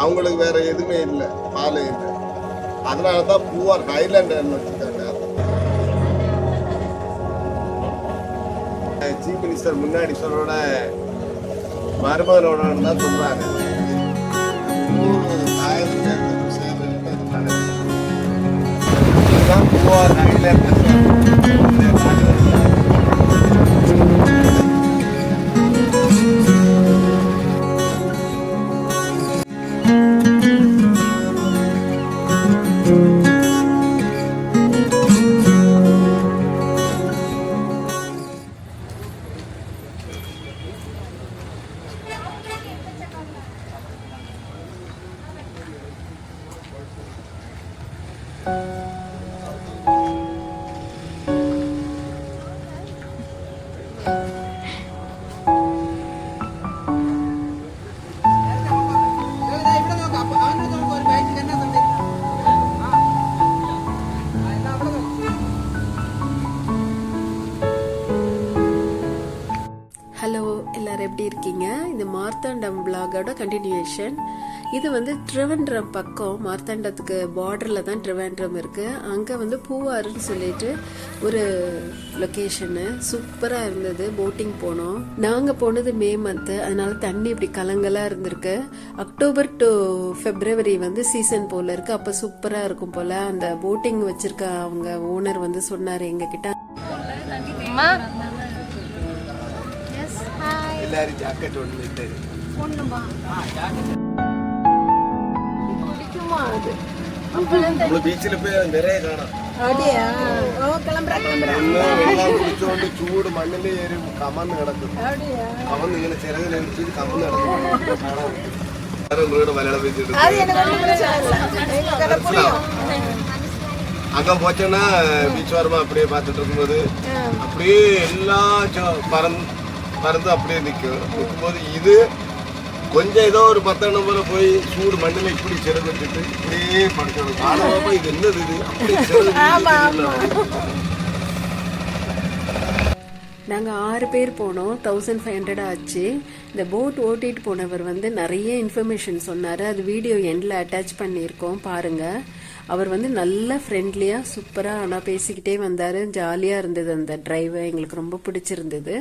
அவங்களுக்கு வேற எதுவுமே இல்லை, பால் இல்லை. அதனால தான் பூவார் ஹைலாண்டர்னு வச்சுருக்காங்க. சீஃப் மினிஸ்டர் முன்னாடி சொல்லோட மருமகனோட தான் சொல்றாங்க. பூவார் ஹைலாண்டர் எப்படி இருக்கீங்க? இந்த மார்த்தாண்டம் விளாகோட கண்டினியூஷன். இது வந்து ட்ரிவெண்ட்ரம் பக்கம், மார்த்தாண்டத்துக்கு பார்டரில் தான் ட்ரிவெண்ட்ரம் இருக்குது. அங்கே வந்து பூவாறுன்னு சொல்லிட்டு ஒரு லொக்கேஷனு சூப்பராக இருந்தது. போட்டிங் போனோம். நாங்கள் போனது மே மந்த்து, அதனால தண்ணி இப்படி கலங்கலாக இருந்திருக்கு. அக்டோபர் டு ஃபெப்ரவரி வந்து சீசன் போல் இருக்குது. அப்போ சூப்பராக இருக்கும் போல். அந்த போட்டிங் வச்சுருக்க அவங்க ஓனர் வந்து சொன்னார் எங்ககிட்ட, எல்லாரும் ஜாக்கெட் ஒன்று பீச்சில் போய் நிறைய காணும். எல்லாம் குடிச்சோண்டு சூடு மண்ணிலே ஏறி கமந்து கிடக்கும். கமந்து இങ്ങനെ சிறகுல எடுத்து கமந்து கிடக்கும். மலையாள பேசிட்டு அங்க போச்சோன்னா பீச் வாரமா அப்படியே பார்த்துட்டு இருக்கும்போது அப்படியே எல்லாம் பறந்து அப்படியே நிற்கும்போது இது கொஞ்சம் ஏதோ ஒரு 10 நம்பர்ல போய் சூடு மண்ணில் இப்படி சிறகு வச்சுட்டு இப்படியே படுக்கணும். காலமா இது என்னது இது அப்படி. நாங்கள் 6 பேர் போனோம். 1500 ஆச்சு. இந்த போட் ஓட்டிட்டு போனவர் வந்து நிறைய இன்ஃபர்மேஷன் சொன்னார். அது வீடியோ எண்டில் அட்டாச் பண்ணியிருக்கோம், பாருங்கள். அவர் வந்து நல்ல ஃப்ரெண்ட்லியாக சூப்பராக ஆனால் பேசிக்கிட்டே வந்தார். ஜாலியாக இருந்தது அந்த டிரைவர். எங்களுக்கு ரொம்ப பிடிச்சிருந்தது.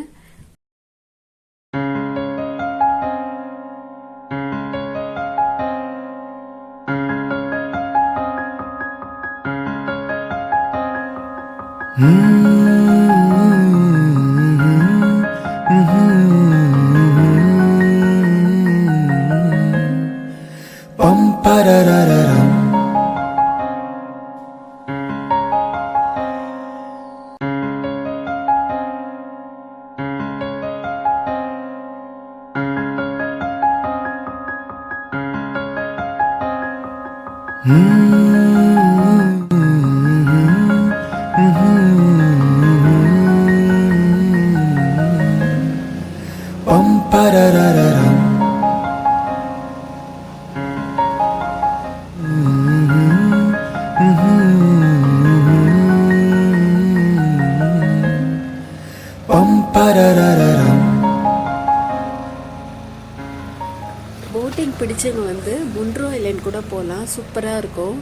போட்டிங் பிடிச்சவங்க வந்து முன்ரோ ஐலாண்ட் கூட போகலாம், சூப்பராக இருக்கும்.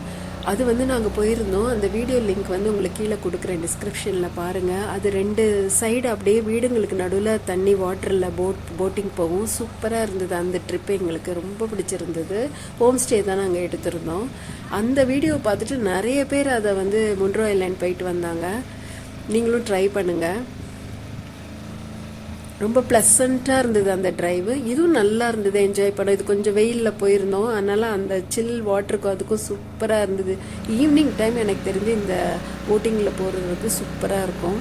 அது வந்து நாங்கள் போயிருந்தோம். அந்த வீடியோ லிங்க் வந்து உங்களுக்கு கீழே கொடுக்குறேன், டிஸ்கிரிப்ஷனில் பாருங்கள். அது 2 சைடு அப்படியே வீடுங்களுக்கு நடுவில் தண்ணி வாட்டரில் போட்டிங் போகும். சூப்பராக இருந்தது அந்த ட்ரிப்பு. எங்களுக்கு ரொம்ப பிடிச்சிருந்தது. ஹோம் ஸ்டே தான் நாங்கள் எடுத்திருந்தோம். அந்த வீடியோ பார்த்துட்டு நிறைய பேர் அதை வந்து முன்ரோ ஐலாண்ட் போயிட்டு வந்தாங்க. நீங்களும் ட்ரை பண்ணுங்கள். ரொம்ப ப்ளசண்ட்டாக இருந்தது அந்த ட்ரைவு. இதுவும் நல்லா இருந்தது, என்ஜாய் பண்ணோம். இது கொஞ்சம் வெயிலில் போயிருந்தோம், அதனால் அந்த சில் வாட்டருக்கும் அதுக்கும் சூப்பராக இருந்தது. ஈவினிங் டைம் எனக்கு தெரிஞ்சு இந்த போட்டிங்கில் போகிறது வந்து சூப்பராக இருக்கும்.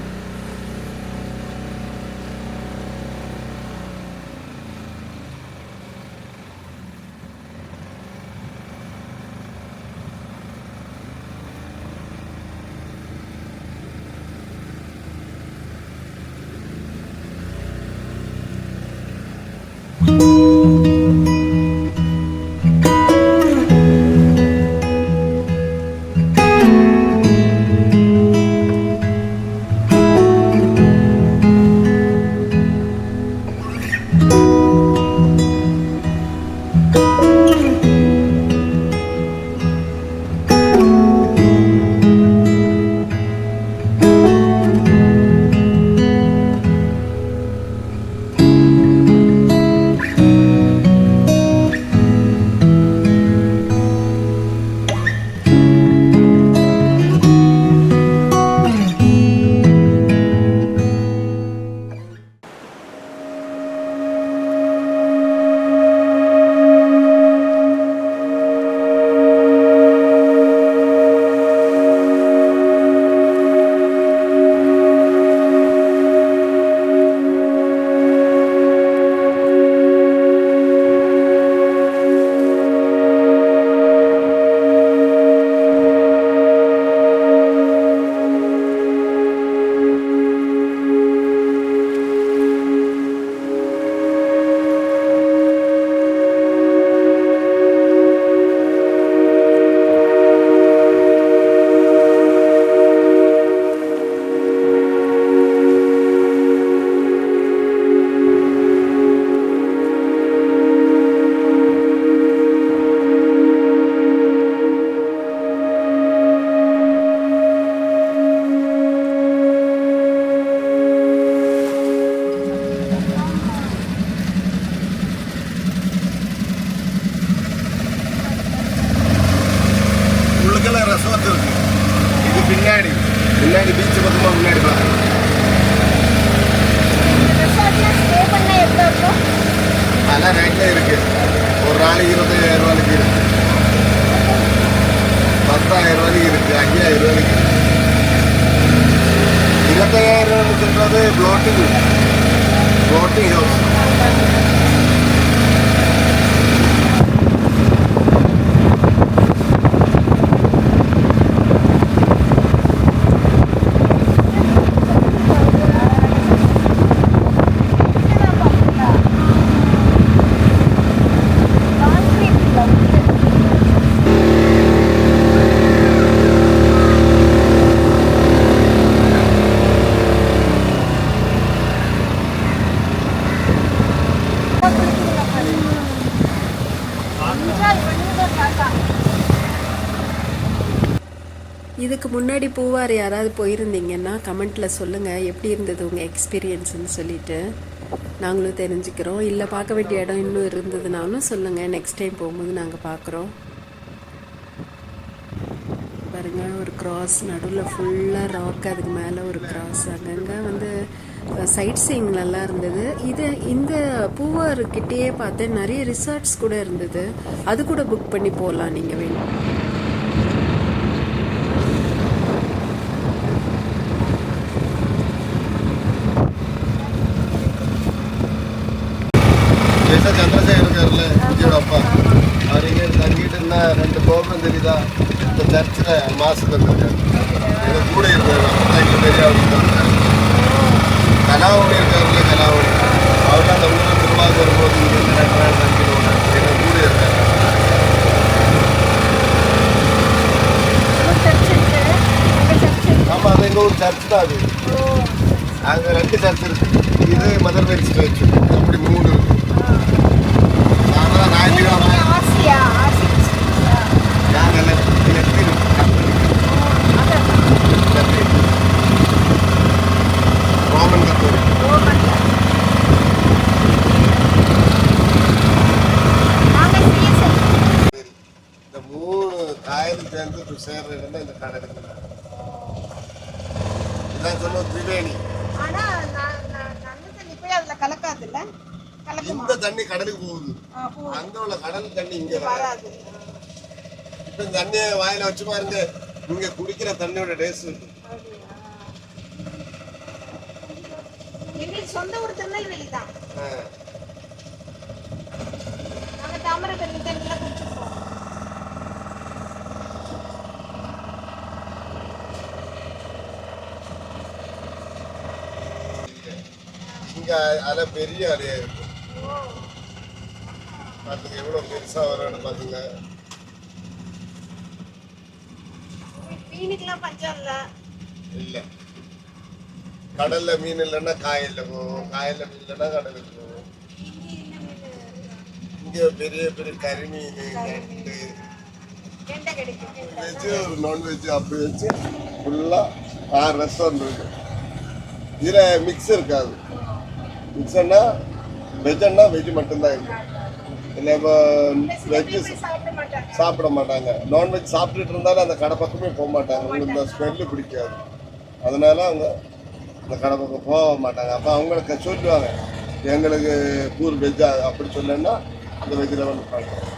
5000 25,000 சொல்றது ப்ளோட்டிங் ஹவுஸ். இதுக்கு முன்னாடி பூவார் யாராவது போயிருந்தீங்கன்னா கமெண்ட்டில் சொல்லுங்கள் எப்படி இருந்தது உங்கள் எக்ஸ்பீரியன்ஸ்னு சொல்லிட்டு நாங்களும் தெரிஞ்சுக்கிறோம். இல்லை பார்க்க வேண்டிய இடம் இன்னும் இருந்ததுனாலும் சொல்லுங்கள், நெக்ஸ்ட் டைம் போகும்போது நாங்கள் பார்க்குறோம். பாருங்கள், ஒரு கிராஸ் நடுவில் ஃபுல்லாக ராக், அதுக்கு மேலே ஒரு கிராஸ். அங்கங்கே வந்து சைட் சீயிங் நல்லா இருந்தது. இந்த பூவார்கிட்டயே பார்த்தேன் நிறைய ரிசார்ட்ஸ் கூட இருந்தது. அது கூட புக் பண்ணி போகலாம் நீங்கள் வேணும். சந்திரசேகர் இருக்காருல்ல, விஜயோட அப்பா, அவர் இங்கே தங்கிட்டு இருந்தா 2 கோபுரம் தெரியுதா, இந்த சர்ச்சில் மாசுக்கு இருந்திருக்காரு. எனக்கு கூட இருக்காரு பெரிய கலாவணி இருக்காருல்ல, கலாவணி அவர் அந்த ஊரில் திருவாரூர் வரும்போது இங்கே 2 நாள் தங்கிடுவாங்க. எனக்கு கூட இருக்காரு. ஆமாம், அது எங்கள் ஊர் சர்ச் தான். அது அங்கே 2 சர்ச் இருக்கு. இது மதர் மேரி சர்ச், அப்படி 3 இருக்கு. இந்த 3 காயல் சேர்ந்து சேர்ற இடம் இந்த கடை இருக்கு. இதான் சொல்லுவோம் திரிவேணி. இந்த தண்ணி கடலுக்கு போகுது, அங்க உள்ள கடல் தண்ணி இங்க வராது. இப்ப இந்த தண்ணிய வாயில வச்சு பாருங்க, இங்க குடிக்கிற தண்ணியோட டேஸ்ட் இருக்கு. சொந்த ஊர் திருநெல்வேலி தான். நாங்க தாமிரபரணி தண்ணில குடிச்சிருக்கோம். இங்க அலை பெரிய அலையா இருக்கு. பாத்துங்க எவ்வளவு பெருசா வரும்னு பாத்துங்க. மீனுக்கெல்லாம் பஞ்சம் இல்ல. கடல்ல மீன் இல்லைன்னா காயல்ல போகும், காயல்ல மீன் இல்லைன்னா கடலுக்கு போகும். இங்க பெரிய பெரிய கரிமீன், வெஜ் ஒரு நான்வெஜ் அப்படி வச்சு ஃபுல்லா 6 ரெஸ்டாரண்ட் இருக்கு. இதுல மிக்ஸ் இருக்காது. மிக்ஸ்னா வெஜ்னா வெஜ் மட்டும்தான் இருக்கு. இல்லை இப்போ வெஜ்ஜு சாப்பிட மாட்டாங்க. நான்வெஜ் சாப்பிட்டுட்டு இருந்தாலும் அந்த கடை பக்கமே போக மாட்டாங்க. அவங்களுக்கு இந்த ஸ்மெல்லு பிடிக்காது. அதனால அவங்க அந்த கடை பக்கம் போக மாட்டாங்க. அப்போ அவங்களுக்கு சொல்லுவாங்க, எங்களுக்கு பூர் வெஜ்ஜா அப்படி சொல்லணும்னா அந்த வெஜ்ஜில் வந்து பார்க்கலாம்.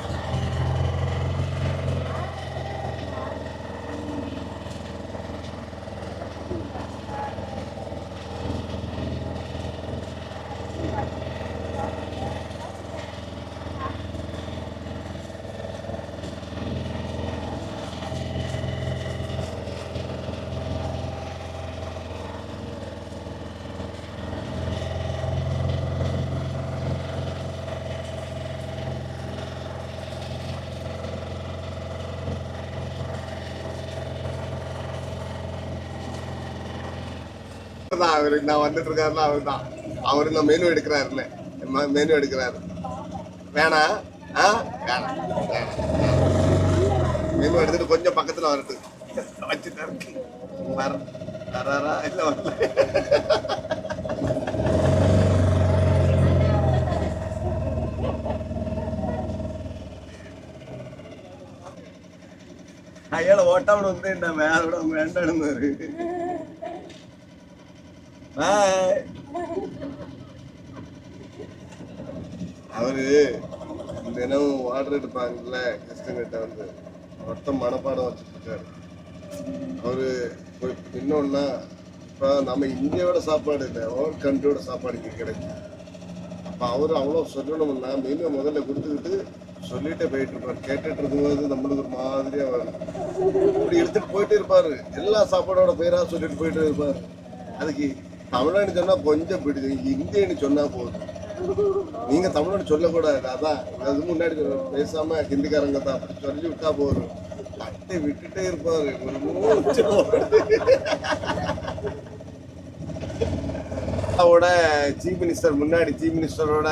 அவருக்கு நான் வந்துட்டு இருக்காருல, அவர் தான். அவரு இந்த மெனு எடுக்கிறாருல்ல, மெனு எடுக்கிறாரு. வேணா வேணாம், மெனு எடுத்துட்டு கொஞ்சம் பக்கத்துல வரட்டு வச்சுட்டாரு. வராரா இல்ல வரல. അയാള് ഓട്ടവിടെ ഒന്നുണ്ടാ അവിടെ വേണ്ടാണെന്ന് அவரு தினமும் வாட்டர் எடுப்பாங்கல்ல கெஸ்ட் கிட்ட வந்து மொத்தம் மனப்பாடம் வச்சுட்டு இருக்காரு. அவரு இன்னொன்னா இப்போ நம்ம இந்தியாவோட சாப்பாடு இல்லை, வேர்ல்ட் கண்ட்ரியோட சாப்பாடு இங்கே கிடைக்கும். அப்போ அவரு அவ்வளோ சொல்லணும்னா மெயினாக முதல்ல கொடுத்துக்கிட்டு சொல்லிட்டே போயிட்டு இருப்பார். கேட்டுட்டு இருக்கும்போது நம்மளுக்கு ஒரு மாதிரியா வரும். இப்படி எடுத்துட்டு போயிட்டே இருப்பாரு. எல்லா சாப்பாடோட பேரா சொல்லிட்டு போயிட்டே இருப்பாரு. அதுக்கு தமிழ்நாடு சொன்னா கொஞ்சம் பிடிக்கும், இந்தியன்னு சொன்னா போதும். நீங்க தமிழ்நாடு சொல்லக்கூடாது. அதான் அது முன்னாடி பேசாம ஹிந்திக்காரங்க தான் அப்படி சொல்லி விட்டா போதும். அட்டை விட்டுட்டே இருப்பாரு. ஒரு மூச்சு சீஃப் மினிஸ்டர் முன்னாடி சீஃப் மினிஸ்டரோட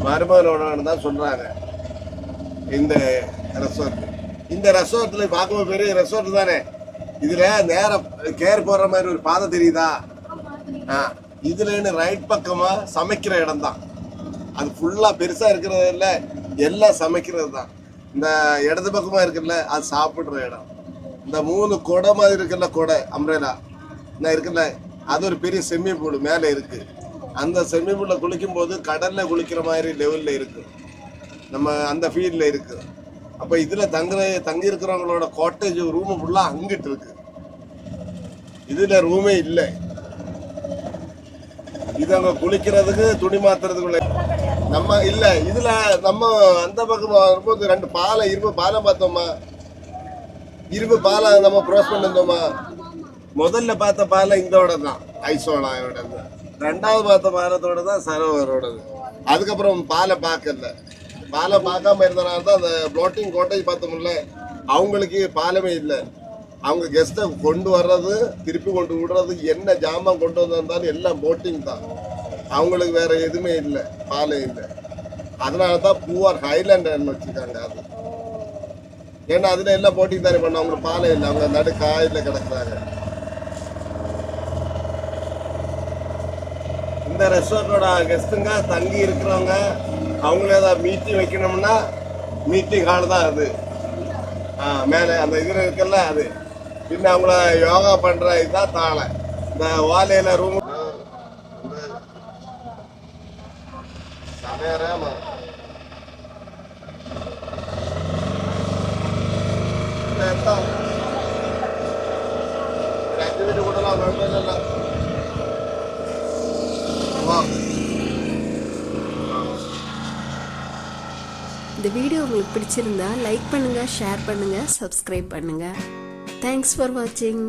மருமகனோட தான் சொல்றாங்க இந்த ரெசார்ட். இந்த ரெசார்ட்ல பார்க்கும்போது பெரிய ரெசார்ட் தானே. இதுல நேரம் கேர் போடுற மாதிரி ஒரு பாதை தெரியுதா? இதுல ரைட் பக்கமா சமைக்கிற இடம் தான். அது ஃபுல்லா பெருசா இருக்கிறது இல்ல, எல்லாம் சமைக்கிறது தான். இந்த இடது பக்கமா இருக்குல்ல அது சாப்பிடுற இடம். இந்த 3 கொடை மாதிரி இருக்குல்ல, கொடை அம்ரேலா இருக்குல்ல, அது ஒரு பெரிய ஸ்விம்மிங் பூல் மேலே இருக்கு. அந்த ஸ்விம்மிங் பூல்ல குளிக்கும் போது கடல்ல குளிக்கிற மாதிரி லெவல்ல இருக்கு, நம்ம அந்த ஃபீல்ட்ல இருக்கு. அப்ப இதுல தங்கி இருக்கிறவங்களோட காட்டேஜ் ரூம் ஃபுல்லா அங்கிட்டு இருக்கு. இதுல ரூமே இல்லை. இது அங்க குளிக்கிறதுக்கு துணி மாத்துறதுக்குள்ள நம்ம இல்ல. இதுல நம்ம அந்த பக்கம் வரும்போது 2 பாலம், இரும்பு பாலம் பார்த்தோமா, இரும்பு பாலம் நம்ம கிராஸ் பண்ணிருந்தோமா. முதல்ல பார்த்த பாலம் இதோட தான், ஐசோலாயோட தான். 2வது பார்த்த பாலத்தோட தான் சரோவரோடது. அதுக்கப்புறம் பாலம் பார்க்கல. பாலம் பார்க்காம இருந்தனால தான் அந்த ப்ளோட்டிங் கோட்டேஜ் பார்த்தோம்ல, அவங்களுக்கு பாலமே இல்லை. அவங்க கெஸ்ட்டை கொண்டு வர்றது, திருப்பி கொண்டு விடுறது, என்ன ஜாமான் கொண்டு வந்திருந்தாலும் எல்லாம் போட்டிங் தான். அவங்களுக்கு வேற எதுவுமே இல்லை, பாலம் இல்லை. அதனால தான் பூவார் ஹைலாண்ட் வச்சுருக்காங்க. அது ஏன்னா அதுல எல்லாம் போட்டிங் தானே பண்ண, அவங்களுக்கு பாலம் இல்லை. அவங்க நடு காயில் கிடக்குறாங்க. இந்த ரெஸ்டாரண்டோட கெஸ்ட்டுங்க தங்கி இருக்கிறவங்க அவங்கள ஏதாவது மீட்டிங் வைக்கணும்னா மீட்டிங் ஹால் தான் அது. மேலே அந்த இது இருக்குல்ல அது. பின்ன அவங்கள யோகா பண்ற இதுதான் தாளை. இந்த வாழையில ரூம் சமையராமா ஆக்டிவிட்டி கூடலாம் குழப்பம். இந்த வீடியோ உங்களுக்கு பிடிச்சிருந்தா லைக் பண்ணுங்க, ஷேர் பண்ணுங்க, சப்ஸ்கிரைப் பண்ணுங்க. தேங்க்ஸ் ஃபார் வாட்சிங்.